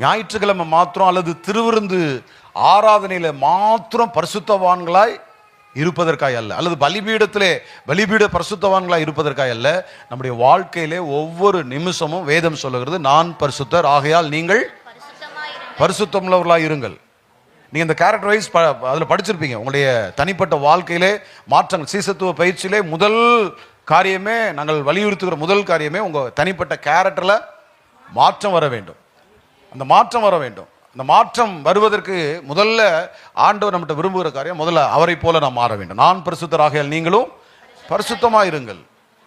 ஞாயிற்றுக்கிழமை மாத்திரம் அல்லது திருவிருந்து ஆராதனையில மாத்திரம் பரிசுத்தவான்களாய் இருப்பதற்காய் அல்ல, அல்லது பலிபீட பரிசுத்தவான்களாய் இருப்பதற்காய் அல்ல. நம்முடைய வாழ்க்கையிலே ஒவ்வொரு நிமிஷமும் வேதம் சொல்லுகிறது, நான் பரிசுத்தர் ஆகையால் நீங்கள் பரிசுத்தமுள்ளவர்களாய் இருங்கள். நீங்க இந்த கேரக்டர் வைஸ் அதுல படிச்சிருப்பீங்க. உங்களுடைய தனிப்பட்ட வாழ்க்கையிலே மாற்றங்கள், சீசத்துவ பயிற்சியிலே முதல் காரியமே, நாங்கள் வலியுறுத்துகிற முதல் காரியமே உங்க தனிப்பட்ட கேரக்டர்ல மாற்றம் வர வேண்டும். அந்த மாற்றம் வர வேண்டும். அந்த மாற்றம் வருவதற்கு முதல்ல ஆண்டவர் நம்மகிட்ட விரும்புகிற காரியம், முதல்ல அவரை போல நாம் மாற வேண்டும். நான் பரிசுத்தராக நீங்களும் பரிசுத்தமாக இருங்கள்.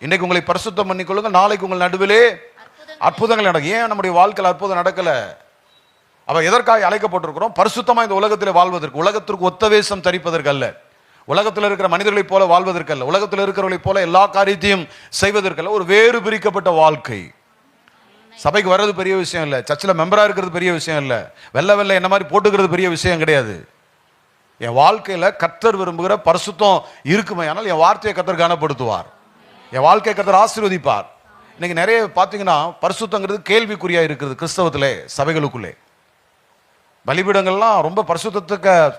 இன்னைக்கு உங்களை பரிசுத்தம் பண்ணிக்கொள்ளுங்க, நாளைக்கு உங்கள் நடுவிலே அற்புதங்கள் நடக்கும். ஏன் நம்முடைய வாழ்க்கையில் அற்புதம் நடக்கல? அவ எதற்காக அழைக்கப்பட்டிருக்கிறோம்? பரிசுத்தமா இந்த உலகத்தில் வாழ்வதற்கு, உலகத்திற்கு ஒத்த வேஷம் தரிப்பதற்கு அல்ல, உலகத்தில் இருக்கிற மனிதர்களைப் போல வாழ்வதற்கு அல்ல, உலகத்தில் இருக்கிறவர்களைப் போல எல்லா காரியத்தையும் செய்வதற்கல்ல. ஒரு வேறு பிரிக்கப்பட்ட வாழ்க்கை. சபைக்கு வர்றது பெரிய விஷயம் இல்லை, சர்ச்சில் மெம்பரா இருக்கிறது பெரிய விஷயம் இல்லை, வெள்ளை என்ன மாதிரி போட்டுக்கிறது பெரிய விஷயம் கிடையாது. என் வாழ்க்கையில கர்த்தர் விரும்புகிற பரிசுத்தம் இருக்குமே, ஆனால் என் வார்த்தையை கர்த்தர் கனப்படுத்துவார், என் வாழ்க்கையை கர்த்தர் ஆசீர்வதிப்பார். இன்னைக்கு நிறைய பார்த்தீங்கன்னா பரிசுத்தங்கிறது கேள்விக்குறியா இருக்கிறது கிறிஸ்தவத்திலே, சபைகளுக்குள்ளே. பலிபீடங்கள்லாம் ரொம்ப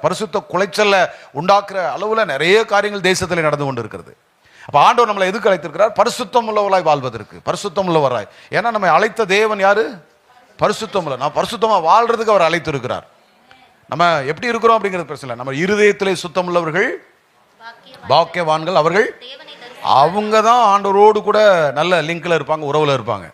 பரிசுத்த குலைச்சல்ல உண்டாக்குற அளவுல நிறைய காரியங்கள் தேசத்தில் நடந்து கொண்டு இருக்கிறது. அப்ப ஆண்டவர் நம்மளை எதுக்கு அழைத்திருக்கிறார்? பரிசுத்தம் உள்ளவராய் வாழ்வதற்கு, பரிசுத்தம் உள்ளவராய். ஏன்னா நம்ம அழைத்த தேவன் யாரு? பரிசுத்தம் உள்ள. நான் பரிசுத்தமா வாழ்றதுக்கு அவர் அழைத்திருக்கிறார். நம்ம எப்படி இருக்கிறோம் அப்படிங்கிறது பிரச்சனை. நம்ம இருதயத்திலே சுத்தம் உள்ளவர்கள் பாக்கியவான்கள், அவர்கள் அவங்க தான் ஆண்டவரோடு கூட நல்ல லிங்க்ல இருப்பாங்க, உறவுல இருப்பாங்க.